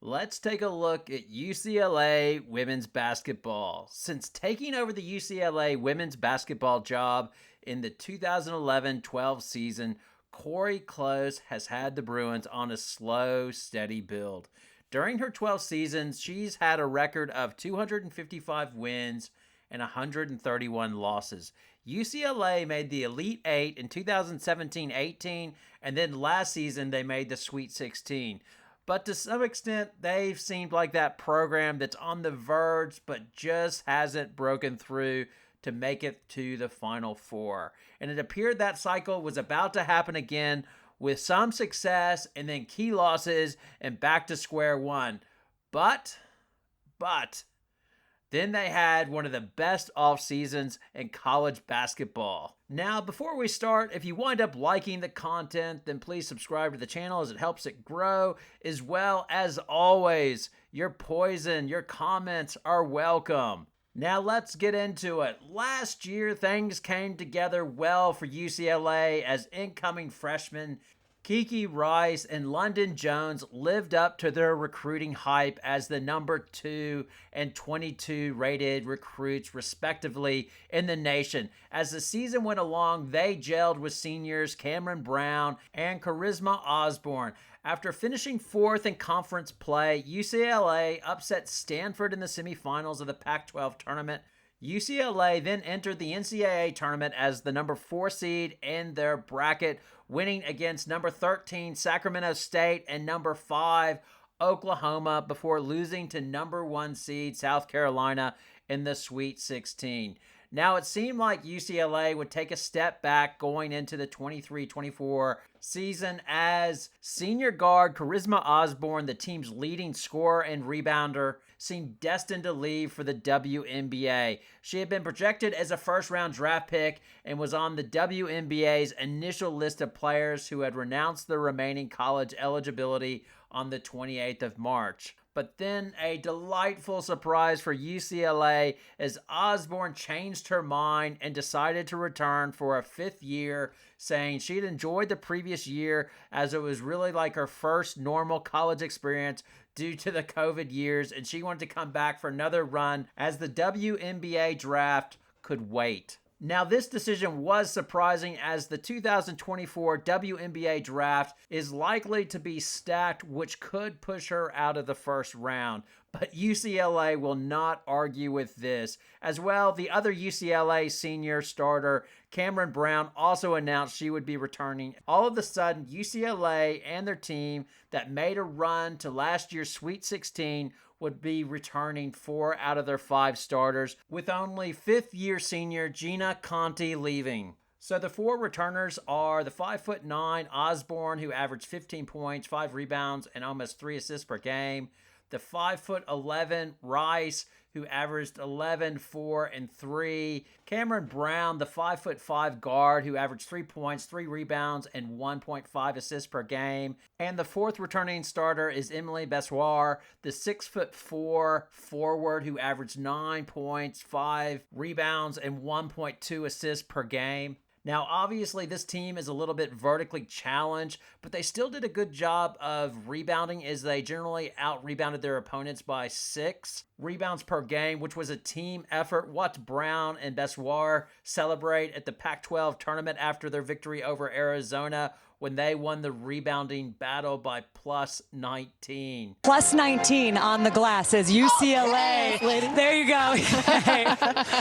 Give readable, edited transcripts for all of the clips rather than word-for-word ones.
Let's take a look at UCLA women's basketball. Since taking over the UCLA women's basketball job in the 2011-12 season, Corey Close has had the Bruins on a slow, steady build. During her 12 seasons, she's had a record of 255 wins and 131 losses. UCLA made the Elite Eight in 2017-18, and then last season they made the Sweet 16. But to some extent, they've seemed like that program that's on the verge but just hasn't broken through to make it to the Final Four. And it appeared that cycle was about to happen again with some success and then key losses and back to square one. But then they had one of the best off seasons in college basketball. Now, before we start, if you wind up liking the content, then please subscribe to the channel as it helps it grow. As well as always, your poison, your comments are welcome. Now let's get into it. Last year, things came together well for UCLA as incoming freshmen Kiki Rice and London Jones lived up to their recruiting hype as the number 2 and 22 rated recruits, respectively, in the nation. As the season went along, they gelled with seniors Cameron Brown and Charisma Osborne. After finishing 4th in conference play, UCLA upset Stanford in the semifinals of the Pac-12 tournament. UCLA then entered the NCAA tournament as the number 4 seed in their bracket, winning against number 13 Sacramento State and number 5 Oklahoma before losing to number 1 seed South Carolina in the Sweet 16. Now, it seemed like UCLA would take a step back going into the 23-24 season as senior guard Charisma Osborne, the team's leading scorer and rebounder, seemed destined to leave for the WNBA. She had been projected as a first-round draft pick and was on the WNBA's initial list of players who had renounced their remaining college eligibility on the 28th of March. But then a delightful surprise for UCLA as Osborne changed her mind and decided to return for a 5th year, saying she'd enjoyed the previous year as it was really like her first normal college experience due to the COVID years, and she wanted to come back for another run as the WNBA draft could wait. Now, this decision was surprising as the 2024 WNBA draft is likely to be stacked, which could push her out of the first round. But UCLA will not argue with this. As well, the other UCLA senior starter, Cameron Brown, also announced she would be returning. All of a sudden, UCLA and their team that made a run to last year's Sweet 16 would be returning 4 out of their 5 starters, with only 5th-year senior Gina Conti leaving. So the 4 returners are the 5'9" Osborne, who averaged 15 points, 5 rebounds, and almost 3 assists per game. The 5'11" Rice, who averaged 11, 4, and 3. Cameron Brown, the 5'5" guard, who averaged 3 points, 3 rebounds, and 1.5 assists per game. And the 4th returning starter is Emily Bessoir, the 6'4" forward, who averaged 9 points, 5 rebounds, and 1.2 assists per game. Now, obviously, this team is a little bit vertically challenged, but they still did a good job of rebounding as they generally out-rebounded their opponents by 6 rebounds per game, which was a team effort. Watch Brown and Bessoir celebrate at the Pac-12 tournament after their victory over Arizona when they won the rebounding battle by plus 19. Plus 19 on the glass as UCLA. There you go.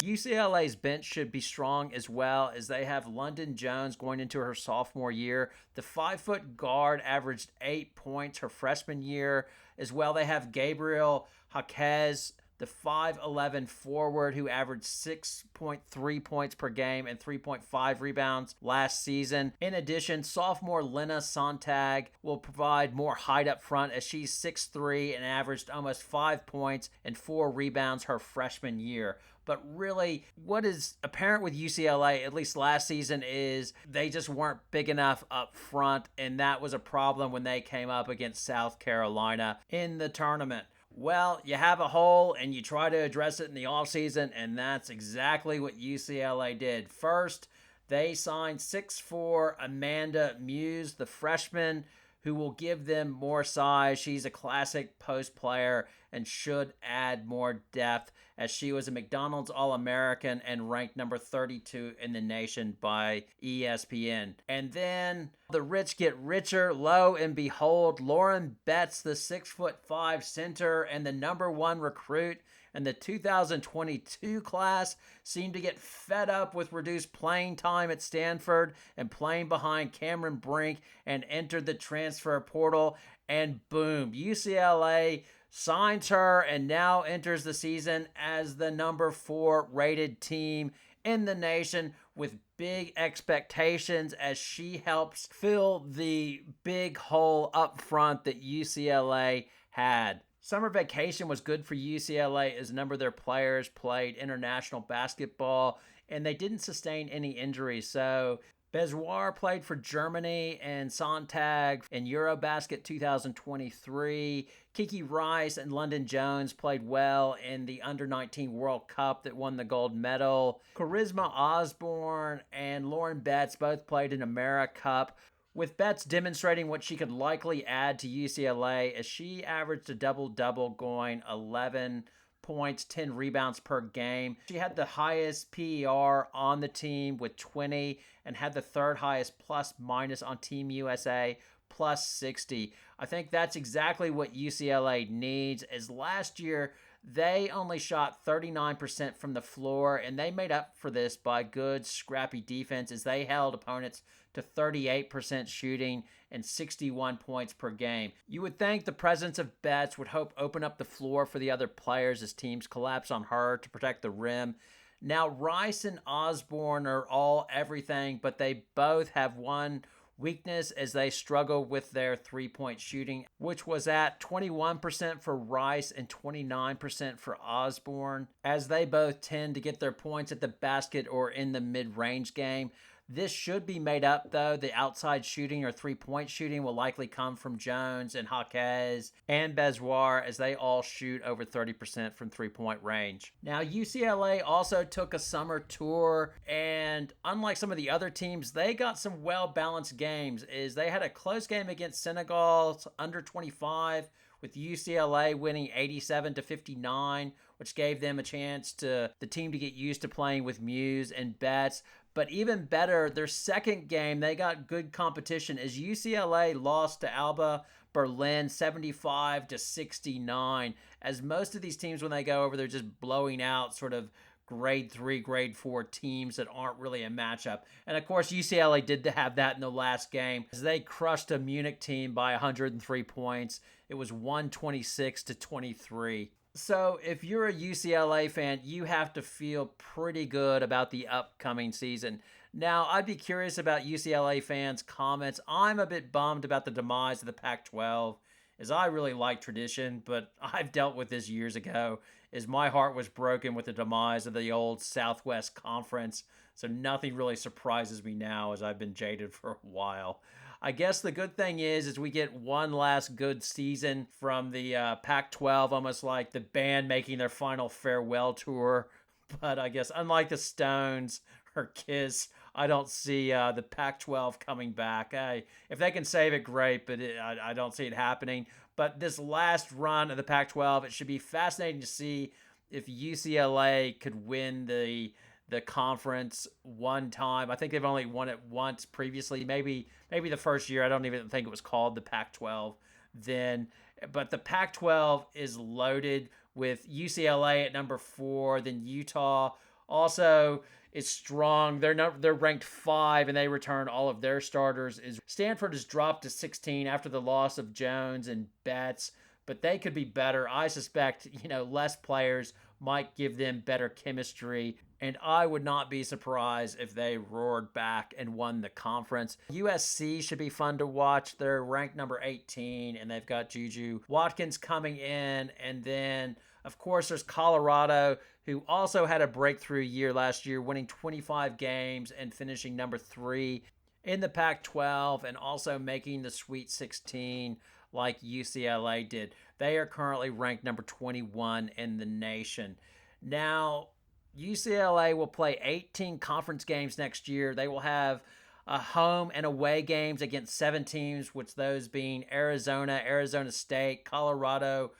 UCLA's bench should be strong as well as they have London Jones going into her sophomore year. The 5-foot guard averaged 8 points her freshman year. As well, they have Gabriel Jaquez, the 5'11" forward, who averaged 6.3 points per game and 3.5 rebounds last season. In addition, sophomore Lena Sontag will provide more height up front as she's 6'3" and averaged almost 5 points and 4 rebounds her freshman year. But really, what is apparent with UCLA, at least last season, is they just weren't big enough up front, and that was a problem when they came up against South Carolina in the tournament. Well, you have a hole and you try to address it in the offseason, and that's exactly what UCLA did. First, they signed 6'4" Amanda Muse, the freshman who will give them more size. She's a classic post player and should add more depth, as she was a McDonald's All-American and ranked number 32 in the nation by ESPN. And then the rich get richer. Lo and behold, Lauren Betts, the 6'5" center and the number 1 recruit in the 2022 class, seemed to get fed up with reduced playing time at Stanford and playing behind Cameron Brink and entered the transfer portal. And boom, UCLA signs her and now enters the season as the number 4 rated team in the nation, with big expectations as she helps fill the big hole up front that UCLA had. Summer vacation was good for UCLA as a number of their players played international basketball and they didn't sustain any injuries. So Bezoir played for Germany and Sontag in Eurobasket 2023. Kiki Rice and London Jones played well in the Under-19 World Cup that won the gold medal. Charisma Osborne and Lauren Betts both played in AmeriCup, with Betts demonstrating what she could likely add to UCLA as she averaged a double-double, going 11 points, 10 rebounds per game. She had the highest PER on the team with 20 and had the third highest plus-minus on Team USA, plus 60. I think that's exactly what UCLA needs, as last year they only shot 39% from the floor, and they made up for this by good, scrappy defense as they held opponents to 38% shooting and 61 points per game. You would think the presence of Betts would help open up the floor for the other players as teams collapse on her to protect the rim. Now, Rice and Osborne are all everything, but they both have one weakness as they struggle with their three-point shooting, which was at 21% for Rice and 29% for Osborne, as they both tend to get their points at the basket or in the mid-range game. This should be made up, though. The outside shooting or three-point shooting will likely come from Jones and Jaquez and Bezoir, as they all shoot over 30% from three-point range. Now, UCLA also took a summer tour, and unlike some of the other teams, they got some well-balanced games. They had a close game against Senegal's under 25, with UCLA winning 87-59, which gave them a chance to the team to get used to playing with Muse and Betts. But even better, their second game, they got good competition as UCLA lost to Alba Berlin 75-69. As most of these teams, when they go over, they're just blowing out sort of grade 3, grade 4 teams that aren't really a matchup. And of course, UCLA did have that in the last game as they crushed a Munich team by 103 points. It was 126-23. So if you're a UCLA fan, you have to feel pretty good about the upcoming season. Now, I'd be curious about UCLA fans' comments. I'm a bit bummed about the demise of the Pac-12, as I really like tradition, but I've dealt with this years ago, as my heart was broken with the demise of the old Southwest Conference, so nothing really surprises me now, as I've been jaded for a while. I guess the good thing is we get one last good season from the Pac-12, almost like the band making their final farewell tour. But I guess unlike the Stones or Kiss, I don't see the Pac-12 coming back. If they can save it, great, but I don't see it happening. But this last run of the Pac-12, it should be fascinating to see if UCLA could win the conference one time. I think they've only won it once previously, maybe the first year. I don't even think it was called the Pac-12 then. But the Pac-12 is loaded with UCLA at number 4, then Utah also is strong. They're ranked 5, and they return all of their starters. Stanford has dropped to 16 after the loss of Jones and Betts, but they could be better. I suspect, less players might give them better chemistry, and I would not be surprised if they roared back and won the conference. USC should be fun to watch. They're ranked number 18, and they've got Juju Watkins coming in. And then, of course, there's Colorado, who also had a breakthrough year last year, winning 25 games and finishing number 3 in the Pac-12, and also making the Sweet 16 like UCLA did. They are currently ranked number 21 in the nation. Now, UCLA will play 18 conference games next year. They will have home and away games against 7 teams, which those being Arizona, Arizona State, Colorado,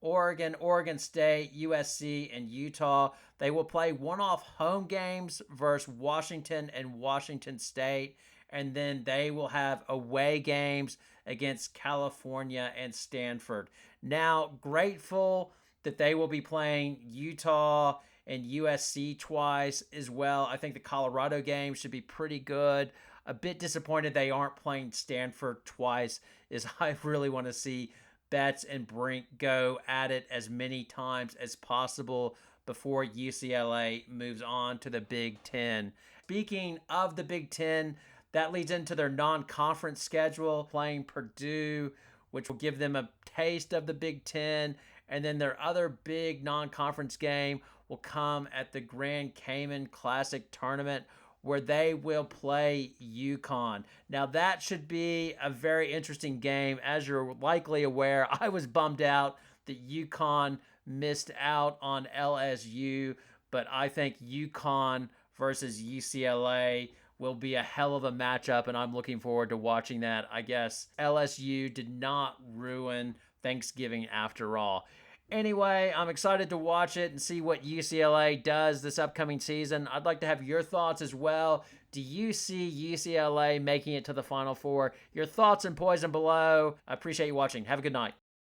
Oregon, Oregon State, USC, and Utah. They will play one-off home games versus Washington and Washington State, and then they will have away games against California and Stanford. Now, grateful that they will be playing Utah and USC twice as well. I think the Colorado game should be pretty good. A bit disappointed they aren't playing Stanford twice, as I really want to see Betts and Brink go at it as many times as possible before UCLA moves on to the Big Ten. Speaking of the Big Ten, that leads into their non-conference schedule, playing Purdue, which will give them a taste of the Big Ten. And then their other big non-conference game will come at the Grand Cayman Classic Tournament, where they will play UConn. Now, that should be a very interesting game. As you're likely aware, I was bummed out that UConn missed out on LSU, but I think UConn versus UCLA will be a hell of a matchup, and I'm looking forward to watching that. I guess LSU did not ruin Thanksgiving after all. Anyway, I'm excited to watch it and see what UCLA does this upcoming season. I'd like to have your thoughts as well. Do you see UCLA making it to the Final Four? Your thoughts and poison below. I appreciate you watching. Have a good night.